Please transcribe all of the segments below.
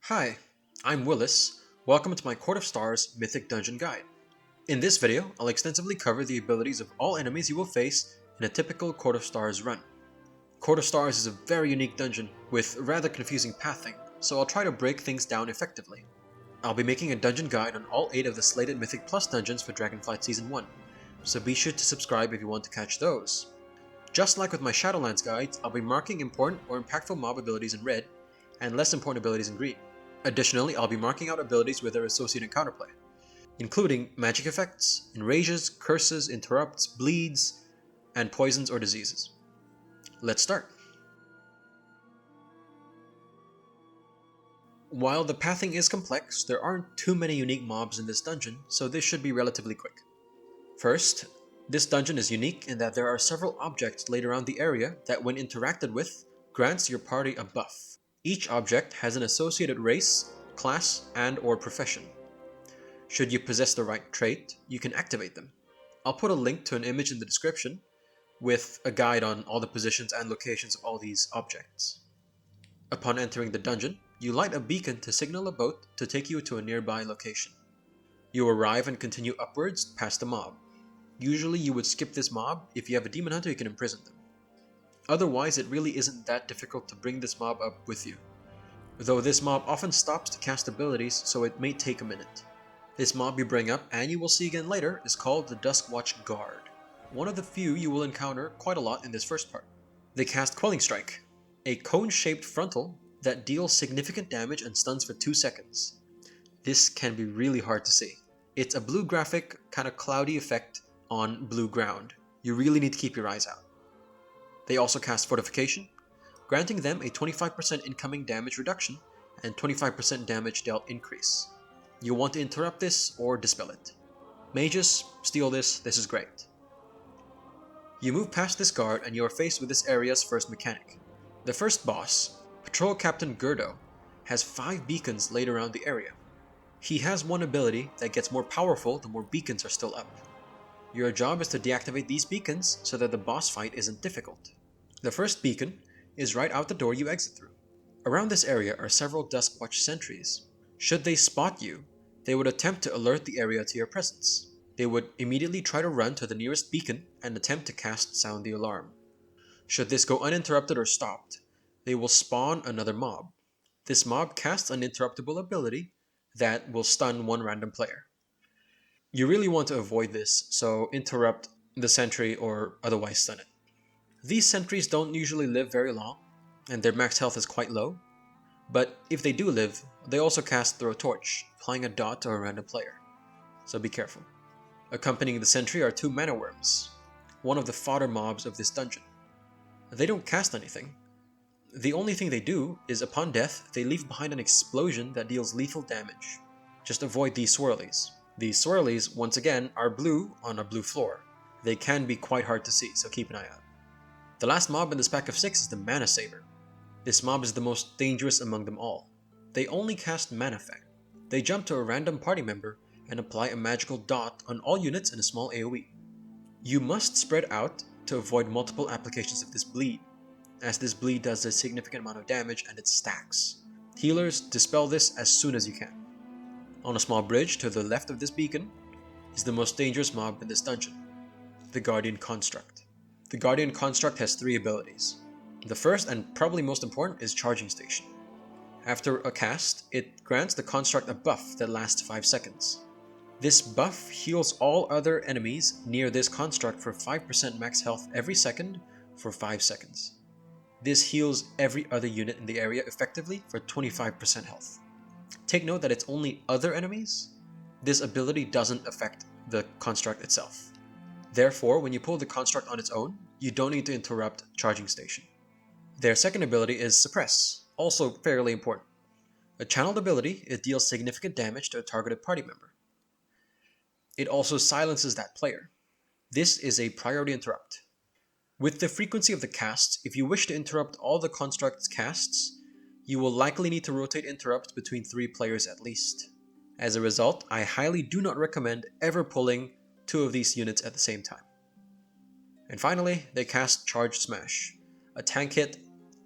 Hi, I'm Willis. Welcome to my Court of Stars Mythic Dungeon Guide. In this video, I'll extensively cover the abilities of all enemies you will face in a typical Court of Stars run. Court of Stars is a very unique dungeon with rather confusing pathing, so I'll try to break things down effectively. I'll be making a dungeon guide on all 8 of the slated Mythic Plus dungeons for Dragonflight Season 1, so be sure to subscribe if you want to catch those. Just like with my Shadowlands guides, I'll be marking important or impactful mob abilities in red, and less important abilities in green. Additionally, I'll be marking out abilities with their associated counterplay, including magic effects, enrages, curses, interrupts, bleeds, and poisons or diseases. Let's start. While the pathing is complex, there aren't too many unique mobs in this dungeon, so this should be relatively quick. First, this dungeon is unique in that there are several objects laid around the area that, when interacted with, grants your party a buff. Each object has an associated race, class, and/or profession. Should you possess the right trait, you can activate them. I'll put a link to an image in the description with a guide on all the positions and locations of all these objects. Upon entering the dungeon, you light a beacon to signal a boat to take you to a nearby location. You arrive and continue upwards past the mob. Usually you would skip this mob. If you have a demon hunter, you can imprison them. Otherwise, it really isn't that difficult to bring this mob up with you. Though this mob often stops to cast abilities, so it may take a minute. This mob you bring up, and you will see again later, is called the Duskwatch Guard. One of the few you will encounter quite a lot in this first part. They cast Quelling Strike, a cone-shaped frontal that deals significant damage and stuns for 2 seconds. This can be really hard to see. It's a blue graphic, kind of cloudy effect on blue ground. You really need to keep your eyes out. They also cast Fortification, granting them a 25% incoming damage reduction and 25% damage dealt increase. You'll want to interrupt this or dispel it. Mages, steal this is great. You move past this guard and you are faced with this area's first mechanic. The first boss, Patrol Captain Gerdo, has 5 beacons laid around the area. He has one ability that gets more powerful the more beacons are still up. Your job is to deactivate these beacons so that the boss fight isn't difficult. The first beacon is right out the door you exit through. Around this area are several Duskwatch sentries. Should they spot you, they would attempt to alert the area to your presence. They would immediately try to run to the nearest beacon and attempt to cast Sound the Alarm. Should this go uninterrupted or stopped, they will spawn another mob. This mob casts an interruptible ability that will stun one random player. You really want to avoid this, so interrupt the sentry or otherwise stun it. These sentries don't usually live very long, and their max health is quite low, but if they do live, they also cast Throw a Torch, applying a dot to a random player, so be careful. Accompanying the sentry are 2 mana worms, one of the fodder mobs of this dungeon. They don't cast anything. The only thing they do is, upon death, they leave behind an explosion that deals lethal damage. Just avoid these swirlies. These swirlies, once again, are blue on a blue floor. They can be quite hard to see, so keep an eye out. The last mob in this pack of 6 is the Mana Saver. This mob is the most dangerous among them all. They only cast Mana Effect. They jump to a random party member and apply a magical dot on all units in a small AoE. You must spread out to avoid multiple applications of this bleed, as this bleed does a significant amount of damage and it stacks. Healers, dispel this as soon as you can. On a small bridge to the left of this beacon is the most dangerous mob in this dungeon, the Guardian Construct. The Guardian Construct has 3 abilities. The first, and probably most important, is Charging Station. After a cast, it grants the Construct a buff that lasts 5 seconds. This buff heals all other enemies near this construct for 5% max health every second for 5 seconds. This heals every other unit in the area effectively for 25% health. Take note that it's only other enemies. This ability doesn't affect the construct itself. Therefore, when you pull the construct on its own, you don't need to interrupt Charging Station. Their second ability is Suppress, also fairly important. A channeled ability, it deals significant damage to a targeted party member. It also silences that player. This is a priority interrupt. With the frequency of the casts, if you wish to interrupt all the construct's casts, you will likely need to rotate interrupts between 3 players at least. As a result, I highly do not recommend ever pulling 2 of these units at the same time. And finally, they cast Charged Smash. A tank hit,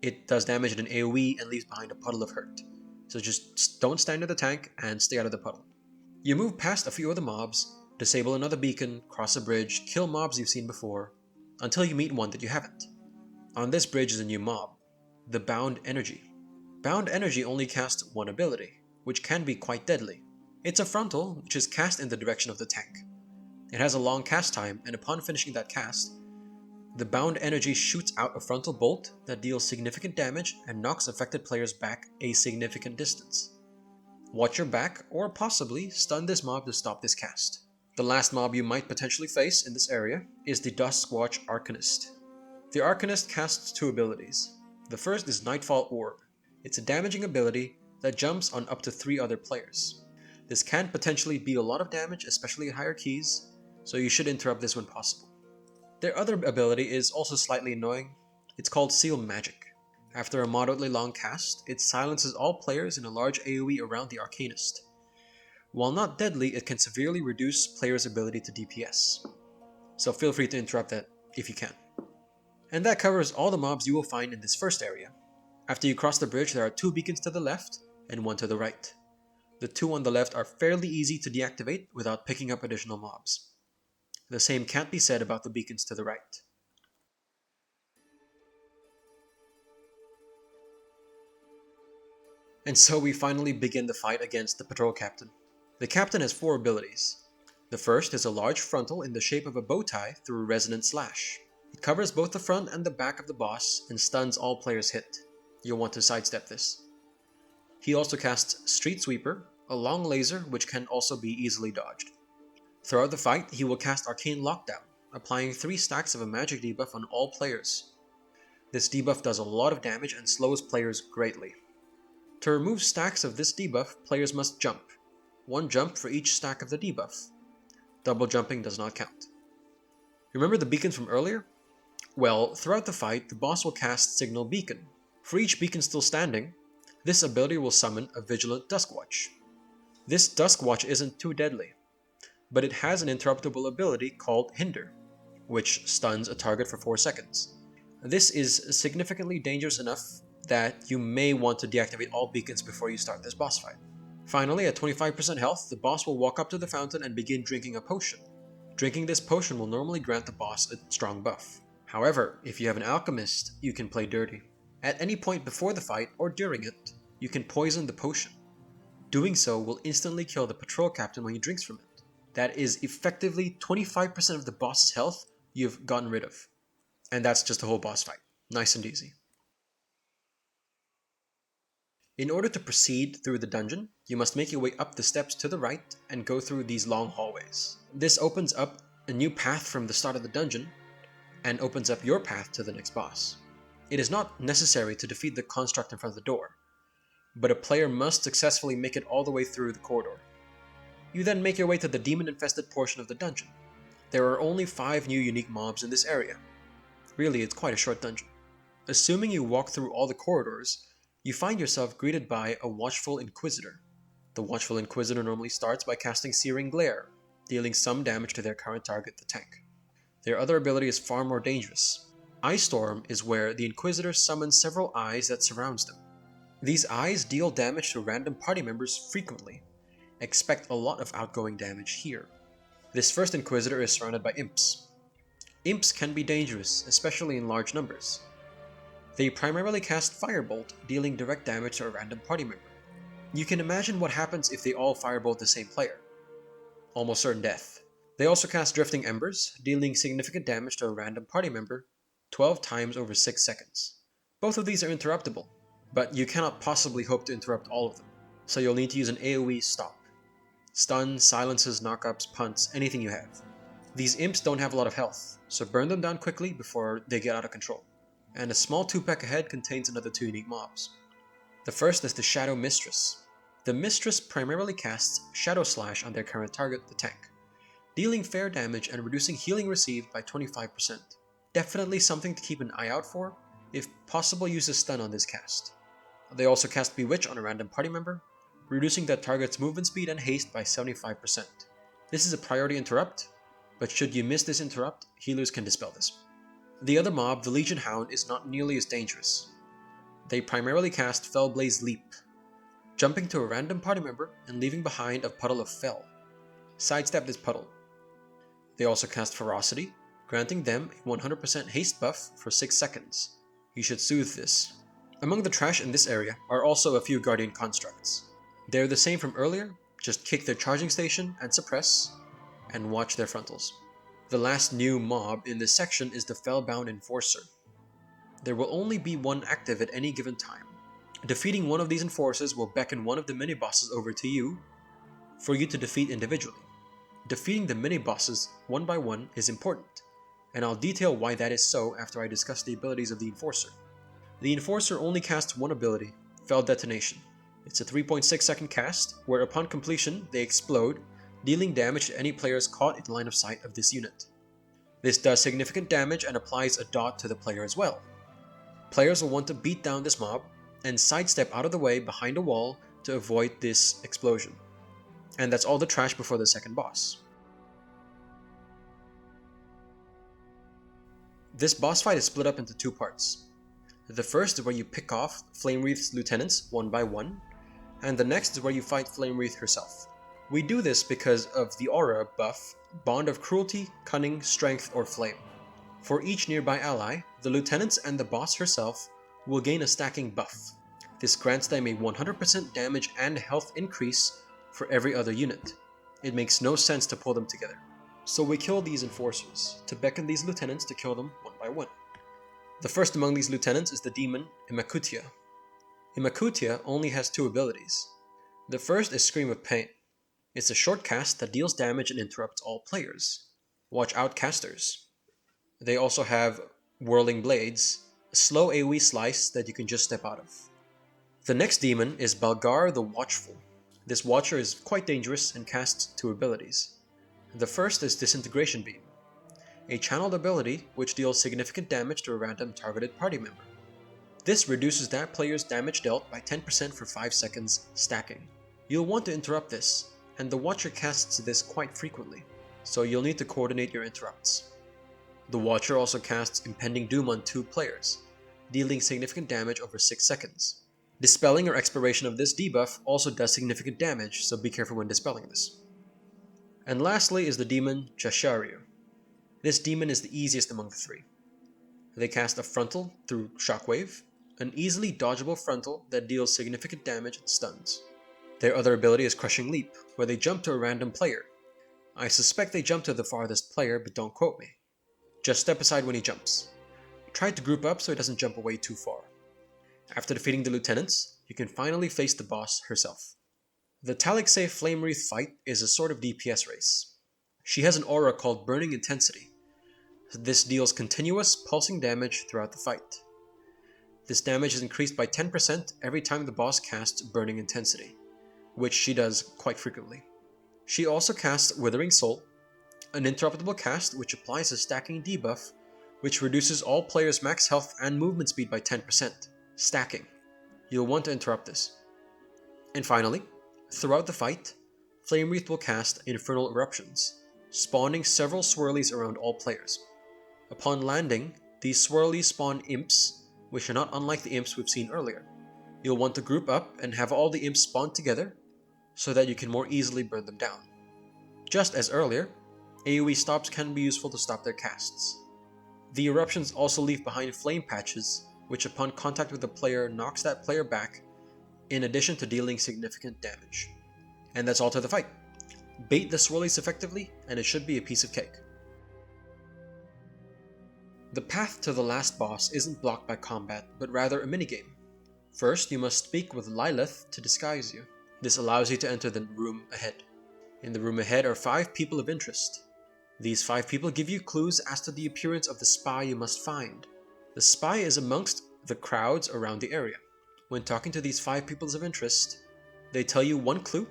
it does damage at an AoE and leaves behind a puddle of hurt. It's so just don't stand in the tank and stay out of the puddle. You move past a few of the mobs, disable another beacon, cross a bridge, kill mobs you've seen before, until you meet one that you haven't. On this bridge is a new mob, the Bound Energy. Bound Energy only casts one ability, which can be quite deadly. It's a frontal, which is cast in the direction of the tank. It has a long cast time, and upon finishing that cast, the Bound Energy shoots out a frontal bolt that deals significant damage and knocks affected players back a significant distance. Watch your back, or possibly stun this mob to stop this cast. The last mob you might potentially face in this area is the Duskwatch Arcanist. The Arcanist casts two abilities. The first is Nightfall Orb. It's a damaging ability that jumps on up to 3 other players. This can potentially be a lot of damage, especially at higher keys, so you should interrupt this when possible. Their other ability is also slightly annoying. It's called Seal Magic. After a moderately long cast, it silences all players in a large AoE around the Arcanist. While not deadly, it can severely reduce players' ability to DPS. So feel free to interrupt that if you can. And that covers all the mobs you will find in this first area. After you cross the bridge, there are 2 beacons to the left and 1 to the right. The 2 on the left are fairly easy to deactivate without picking up additional mobs. The same can't be said about the beacons to the right. And so we finally begin the fight against the patrol captain. The captain has 4 abilities. The first is a large frontal in the shape of a bow tie through Resonant Slash. It covers both the front and the back of the boss and stuns all players hit. You'll want to sidestep this. He also casts Street Sweeper, a long laser which can also be easily dodged. Throughout the fight, he will cast Arcane Lockdown, applying 3 stacks of a magic debuff on all players. This debuff does a lot of damage and slows players greatly. To remove stacks of this debuff, players must jump. 1 jump for each stack of the debuff. Double jumping does not count. Remember the beacons from earlier? Well, throughout the fight, the boss will cast Signal Beacon. For each beacon still standing, this ability will summon a Vigilant Duskwatch. This Duskwatch isn't too deadly, but it has an interruptible ability called Hinder, which stuns a target for 4 seconds. This is significantly dangerous enough that you may want to deactivate all beacons before you start this boss fight. Finally, at 25% health, the boss will walk up to the fountain and begin drinking a potion. Drinking this potion will normally grant the boss a strong buff. However, if you have an alchemist, you can play dirty. At any point before the fight or during it, you can poison the potion. Doing so will instantly kill the patrol captain when he drinks from it. That is effectively 25% of the boss's health you've gotten rid of. And that's just the whole boss fight. Nice and easy. In order to proceed through the dungeon, you must make your way up the steps to the right and go through these long hallways. This opens up a new path from the start of the dungeon and opens up your path to the next boss. It is not necessary to defeat the construct in front of the door, but a player must successfully make it all the way through the corridor. You then make your way to the demon-infested portion of the dungeon. There are only 5 new unique mobs in this area. Really, it's quite a short dungeon. Assuming you walk through all the corridors, you find yourself greeted by a Watchful Inquisitor. The Watchful Inquisitor normally starts by casting Searing Glare, dealing some damage to their current target, the tank. Their other ability is far more dangerous. Eye Storm is where the Inquisitor summons several eyes that surrounds them. These eyes deal damage to random party members frequently. Expect a lot of outgoing damage here. This first Inquisitor is surrounded by imps. Imps can be dangerous, especially in large numbers. They primarily cast Firebolt, dealing direct damage to a random party member. You can imagine what happens if they all firebolt the same player. Almost certain death. They also cast Drifting Embers, dealing significant damage to a random party member 12 times over 6 seconds. Both of these are interruptible, but you cannot possibly hope to interrupt all of them, so you'll need to use an AoE stop. Stun, silences, knockups, punts, anything you have. These imps don't have a lot of health, so burn them down quickly before they get out of control. And a small 2-pack ahead contains another 2 unique mobs. The first is the Shadow Mistress. The Mistress primarily casts Shadow Slash on their current target, the tank, dealing fair damage and reducing healing received by 25%. Definitely something to keep an eye out for. If possible, use a stun on this cast. They also cast Bewitch on a random party member, reducing that target's movement speed and haste by 75%. This is a priority interrupt, but should you miss this interrupt, healers can dispel this. The other mob, the Legion Hound, is not nearly as dangerous. They primarily cast Fellblaze Leap. jumping to a random party member and leaving behind a puddle of fel. Sidestep this puddle. They also cast Ferocity, granting them a 100% haste buff for 6 seconds. You should soothe this. Among the trash in this area are also a few Guardian constructs. They're the same from earlier, just kick their charging station and suppress, and watch their frontals. The last new mob in this section is the Felbound Enforcer. There will only be one active at any given time. Defeating one of these enforcers will beckon one of the mini-bosses over to you for you to defeat individually. Defeating the mini-bosses one by one is important, and I'll detail why that is so after I discuss the abilities of the Enforcer. The Enforcer only casts one ability, Fel Detonation. It's a 3.6 second cast, where upon completion they explode, dealing damage to any players caught in line of sight of this unit. This does significant damage and applies a dot to the player as well. Players will want to beat down this mob and sidestep out of the way behind a wall to avoid this explosion. And that's all the trash before the second boss. This boss fight is split up into two parts. The first is where you pick off Flamewreath's lieutenants one by one, and the next is where you fight Flamewreath herself. We do this because of the aura buff, Bond of Cruelty, Cunning, Strength, or Flame. For each nearby ally, the lieutenants and the boss herself will gain a stacking buff. This grants them a 100% damage and health increase for every other unit. It makes no sense to pull them together. So we kill these enforcers, to beckon these lieutenants to kill them one by one. The first among these lieutenants is the demon Imakutia. Imakutia only has two abilities. The first is Scream of Pain. It's a short cast that deals damage and interrupts all players. Watch out casters. They also have Whirling Blades, a slow AoE slice that you can just step out of. The next demon is Balgar the Watchful. This Watcher is quite dangerous and casts two abilities. The first is Disintegration Beam, a channeled ability which deals significant damage to a random targeted party member. This reduces that player's damage dealt by 10% for 5 seconds, stacking. You'll want to interrupt this, and the Watcher casts this quite frequently, so you'll need to coordinate your interrupts. The Watcher also casts Impending Doom on 2 players, dealing significant damage over 6 seconds. Dispelling or expiration of this debuff also does significant damage, so be careful when dispelling this. And lastly is the demon Chasharyu. This demon is the easiest among the 3. They cast a frontal through Shockwave, an easily dodgeable frontal that deals significant damage and stuns. Their other ability is Crushing Leap, where they jump to a random player. I suspect they jump to the farthest player, but don't quote me. Just step aside when he jumps. Try to group up so he doesn't jump away too far. After defeating the lieutenants, you can finally face the boss herself. The Talixae Flamewreath fight is a sort of DPS race. She has an aura called Burning Intensity. This deals continuous, pulsing damage throughout the fight. This damage is increased by 10% every time the boss casts Burning Intensity, which she does quite frequently. She also casts Withering Soul, an interruptible cast which applies a stacking debuff, which reduces all players' max health and movement speed by 10%, stacking. You'll want to interrupt this. And finally, throughout the fight, Flamewreath will cast Infernal Eruptions, spawning several swirlies around all players. Upon landing, these swirlies spawn imps, which are not unlike the imps we've seen earlier. You'll want to group up and have all the imps spawn together, so that you can more easily burn them down. Just as earlier, AoE stops can be useful to stop their casts. The eruptions also leave behind flame patches, which upon contact with the player knocks that player back, in addition to dealing significant damage. And that's all to the fight. Bait the swirlies effectively, and it should be a piece of cake. The path to the last boss isn't blocked by combat, but rather a minigame. First, you must speak with Lilith to disguise you. This allows you to enter the room ahead. In the room ahead are 5 people of interest. These 5 people give you clues as to the appearance of the spy you must find. The spy is amongst the crowds around the area. When talking to these 5 people of interest, they tell you one clue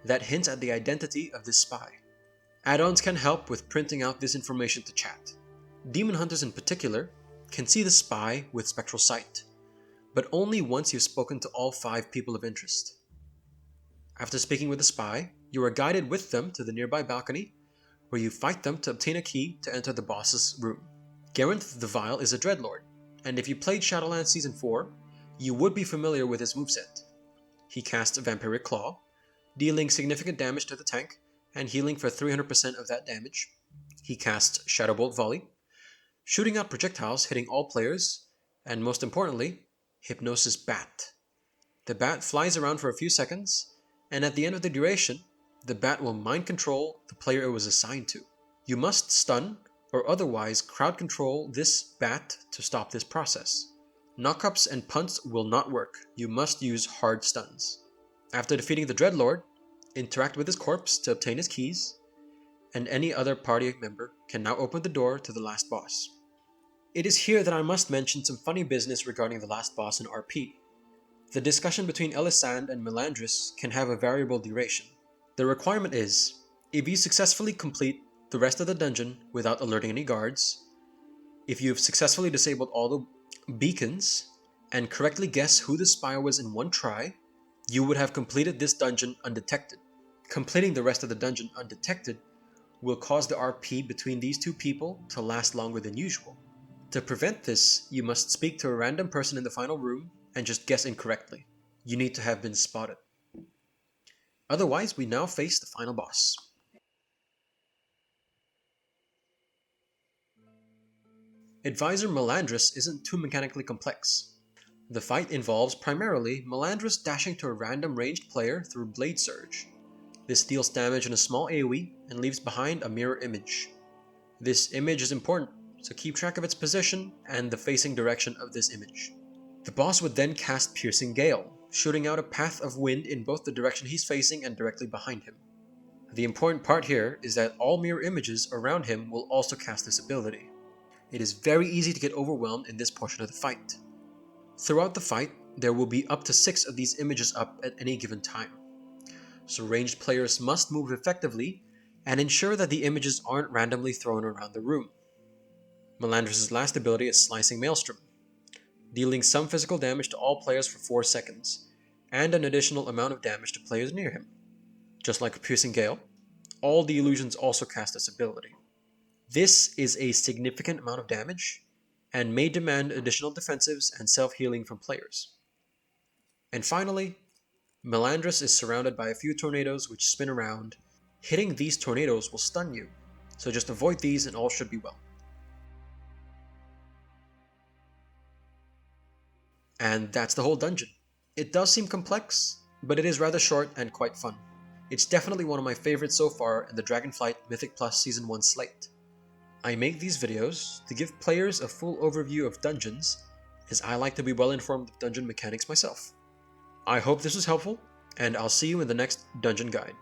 that hints at the identity of this spy. Add-ons can help with printing out this information to chat. Demon Hunters in particular can see the spy with spectral sight, but only once you've spoken to all 5 people of interest. After speaking with the spy, you are guided with them to the nearby balcony, where you fight them to obtain a key to enter the boss's room. Geraint the Vile is a Dreadlord, and if you played Shadowlands Season 4, you would be familiar with his moveset. he casts Vampiric Claw, dealing significant damage to the tank and healing for 300% of that damage. He casts Shadowbolt Volley, shooting out projectiles hitting all players, and most importantly, Hypnosis Bat. The bat flies around for a few seconds, and at the end of the duration, the bat will mind control the player it was assigned to. You must stun or otherwise crowd control this bat to stop this process. Knockups and punts will not work. You must use hard stuns. After defeating the Dreadlord, interact with his corpse to obtain his keys, and any other party member can now open the door to the last boss. It is here that I must mention some funny business regarding the last boss in RP. The discussion between Elisande and Melandrus can have a variable duration. The requirement is, if you successfully complete the rest of the dungeon without alerting any guards, if you've successfully disabled all the beacons, and correctly guess who the spy was in one try, you would have completed this dungeon undetected. Completing the rest of the dungeon undetected will cause the RP between these two people to last longer than usual. To prevent this, you must speak to a random person in the final room and just guess incorrectly. You need to have been spotted. Otherwise, we now face the final boss. Advisor Melandrus isn't too mechanically complex. The fight involves primarily Melandrus dashing to a random ranged player through Blade Surge. This deals damage in a small AoE and leaves behind a mirror image. This image is important, so keep track of its position and the facing direction of this image. The boss would then cast Piercing Gale, shooting out a path of wind in both the direction he's facing and directly behind him. The important part here is that all mirror images around him will also cast this ability. It is very easy to get overwhelmed in this portion of the fight. Throughout the fight, there will be up to 6 of these images up at any given time. So ranged players must move effectively and ensure that the images aren't randomly thrown around the room. Melandrus' last ability is Slicing Maelstrom, dealing some physical damage to all players for 4 seconds, and an additional amount of damage to players near him. Just like a Piercing Gale, all the illusions also cast this ability. This is a significant amount of damage, and may demand additional defensives and self-healing from players. And finally, Melandrus is surrounded by a few tornadoes which spin around. Hitting these tornadoes will stun you, so just avoid these and all should be well. And that's the whole dungeon. It does seem complex, but it is rather short and quite fun. It's definitely one of my favorites so far in the Dragonflight Mythic Plus Season 1 slate. I make these videos to give players a full overview of dungeons, as I like to be well informed of dungeon mechanics myself. I hope this was helpful, and I'll see you in the next dungeon guide.